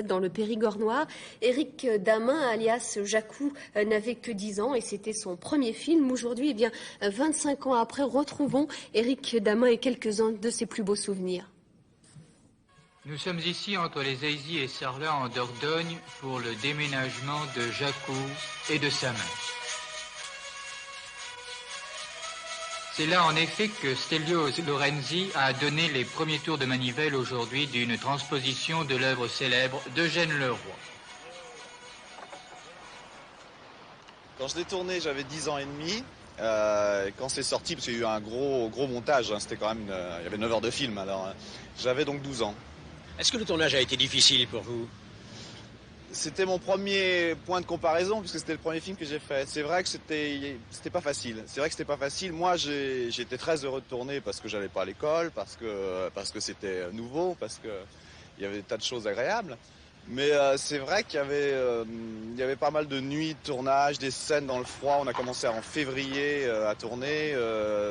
Dans le Périgord noir, Éric Damin, alias Jacou, n'avait que 10 ans et c'était son premier film. Aujourd'hui, 25 ans après, retrouvons Éric Damin et quelques-uns de ses plus beaux souvenirs. Nous sommes ici entre les Aisy et Sarlat en Dordogne pour le déménagement de Jacou et de sa mère. C'est là en effet que Stelio Lorenzi a donné les premiers tours de manivelle aujourd'hui d'une transposition de l'œuvre célèbre d'Eugène Leroy. Quand je l'ai tourné, j'avais 10 ans et demi. Quand c'est sorti, parce qu'il y a eu un gros montage, hein, c'était quand même, il y avait 9 heures de film, alors j'avais donc 12 ans. Est-ce que le tournage a été difficile pour vous? C'était mon premier point de comparaison, puisque c'était le premier film que j'ai fait. C'est vrai que c'était pas facile. C'est vrai que c'était pas facile. Moi, j'étais très heureux de tourner parce que j'allais pas à l'école, parce que c'était nouveau, parce que il y avait des tas de choses agréables. Mais c'est vrai qu'il y avait pas mal de nuits de tournage, des scènes dans le froid. On a commencé en février à tourner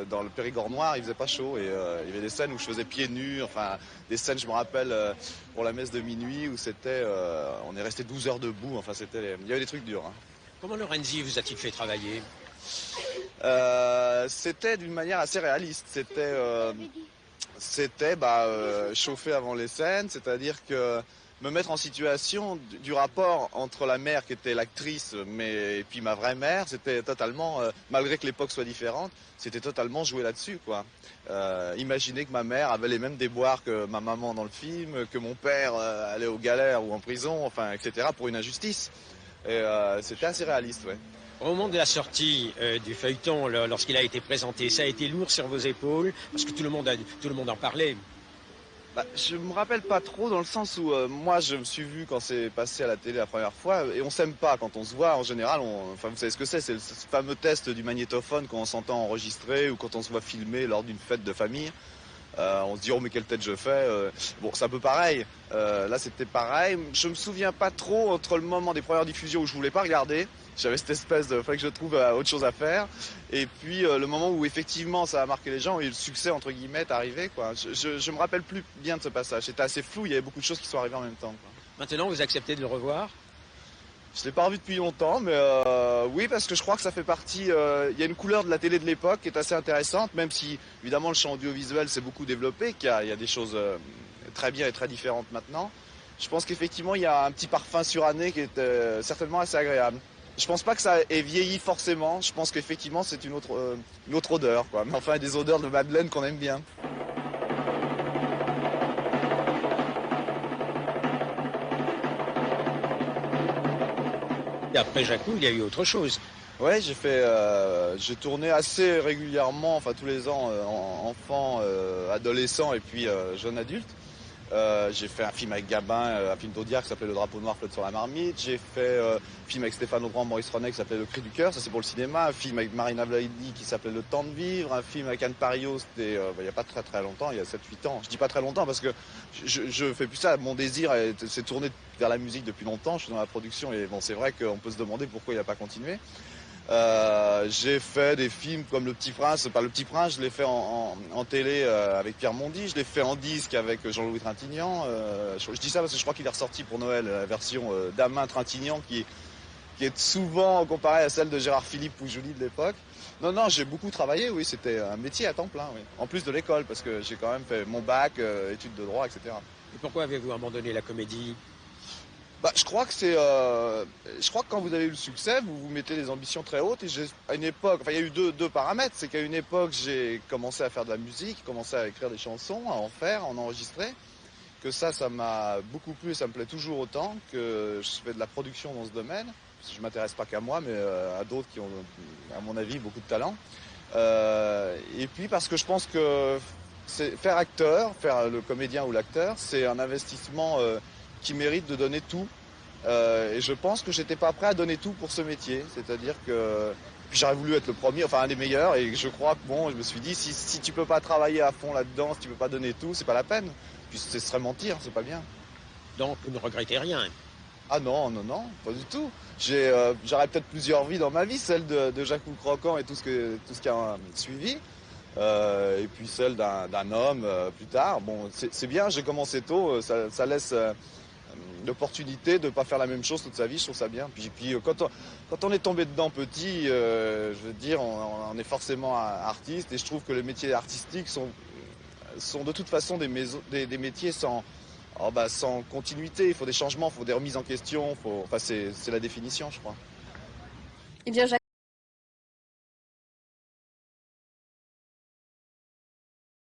dans le Périgord noir. Il faisait pas chaud et il y avait des scènes où je faisais pieds nus. Enfin, des scènes, je me rappelle, pour la messe de minuit où c'était, on est resté 12 heures debout. Enfin, il y avait des trucs durs. Hein. Comment Lorenzi vous a-t-il fait travailler? C'était d'une manière assez réaliste. C'était chauffer avant les scènes, c'est-à-dire que me mettre en situation du rapport entre la mère qui était l'actrice et puis ma vraie mère, c'était totalement, malgré que l'époque soit différente, c'était totalement joué là-dessus, quoi. Imaginer que ma mère avait les mêmes déboires que ma maman dans le film, que mon père allait aux galères ou en prison, enfin, etc., pour une injustice. Et c'était assez réaliste, ouais. Au moment de la sortie du feuilleton, lorsqu'il a été présenté, ça a été lourd sur vos épaules, parce que tout le monde en parlait. Je me rappelle pas trop dans le sens où moi je me suis vu quand c'est passé à la télé la première fois et on s'aime pas quand on se voit en général. Enfin vous savez ce que c'est le fameux test du magnétophone quand on s'entend enregistrer ou quand on se voit filmer lors d'une fête de famille. On se dit oh mais quelle tête je fais. Bon c'est un peu pareil. Là c'était pareil. Je me souviens pas trop entre le moment des premières diffusions où je voulais pas regarder. J'avais cette espèce de fallait que je trouve autre chose à faire. Et puis le moment où effectivement ça a marqué les gens et le succès entre guillemets est arrivé quoi. Je me rappelle plus bien de ce passage. C'était assez flou. Il y avait beaucoup de choses qui sont arrivées en même temps. Quoi. Maintenant vous acceptez de le revoir? Je l'ai pas revu depuis longtemps, mais oui, parce que je crois que ça fait partie. Il y a une couleur de la télé de l'époque qui est assez intéressante, même si évidemment le champ audiovisuel s'est beaucoup développé, qu'il y a des choses très bien et très différentes maintenant. Je pense qu'effectivement il y a un petit parfum suranné qui est certainement assez agréable. Je pense pas que ça ait vieilli forcément. Je pense qu'effectivement c'est une autre odeur, quoi. Mais enfin des odeurs de Madeleine qu'on aime bien. Et après Jacou, il y a eu autre chose. Ouais, j'ai tourné assez régulièrement, enfin tous les ans, enfant, adolescent et puis jeune adulte. J'ai fait un film avec Gabin, un film d'Audiard qui s'appelait Le drapeau noir flotte sur la marmite. J'ai fait un film avec Stéphane Audran, Maurice Ronet qui s'appelait Le cri du cœur, ça c'est pour le cinéma. Un film avec Marina Vlaidi qui s'appelait Le temps de vivre. Un film avec Anne Pariot, c'était il n'y a pas très longtemps, il y a 7-8 ans. Je dis pas très longtemps parce que je fais plus ça. Mon désir c'est tourné vers la musique depuis longtemps. Je suis dans la production et bon c'est vrai qu'on peut se demander pourquoi il n'a pas continué. J'ai fait des films comme Le Petit Prince, pas Le Petit Prince, je l'ai fait en télé avec Pierre Mondy, je l'ai fait en disque avec Jean-Louis Trintignant. Je dis ça parce que je crois qu'il est ressorti pour Noël, la version d'Amin Trintignant qui est souvent comparée à celle de Gérard Philippe ou Julie de l'époque. Non, j'ai beaucoup travaillé, oui, c'était un métier à temps plein, oui. En plus de l'école, parce que j'ai quand même fait mon bac, études de droit, etc. Et pourquoi avez-vous abandonné la comédie? Je crois que quand vous avez eu le succès, vous vous mettez des ambitions très hautes. Et à une époque, enfin, il y a eu deux paramètres. C'est qu'à une époque, j'ai commencé à faire de la musique, commencé à écrire des chansons, à en enregistrer. Que ça m'a beaucoup plu et ça me plaît toujours autant que je fais de la production dans ce domaine. Parce que je m'intéresse pas qu'à moi, mais à d'autres qui ont, à mon avis, beaucoup de talent. Et puis parce que je pense que faire le comédien ou l'acteur, c'est un investissement qui mérite de donner tout. Et je pense que j'étais pas prêt à donner tout pour ce métier. C'est-à-dire que puis j'aurais voulu être le premier, enfin un des meilleurs. Et je crois que bon, je me suis dit, si tu peux pas travailler à fond là-dedans, si tu peux pas donner tout, c'est pas la peine. Puis ce serait mentir, c'est pas bien. Donc vous ne regrettez rien? Ah non, pas du tout. J'aurais peut-être plusieurs vies dans ma vie, celle de Jacou Croquant et tout ce qui a suivi. Et puis celle d'un homme plus tard. Bon, c'est bien, j'ai commencé tôt, ça laisse d'opportunité de ne pas faire la même chose toute sa vie, je trouve ça bien. Puis quand on est tombé dedans petit, je veux dire, on est forcément artiste, et je trouve que les métiers artistiques sont de toute façon des métiers sans continuité. Il faut des changements, il faut des remises en question, c'est la définition, je crois. Eh bien,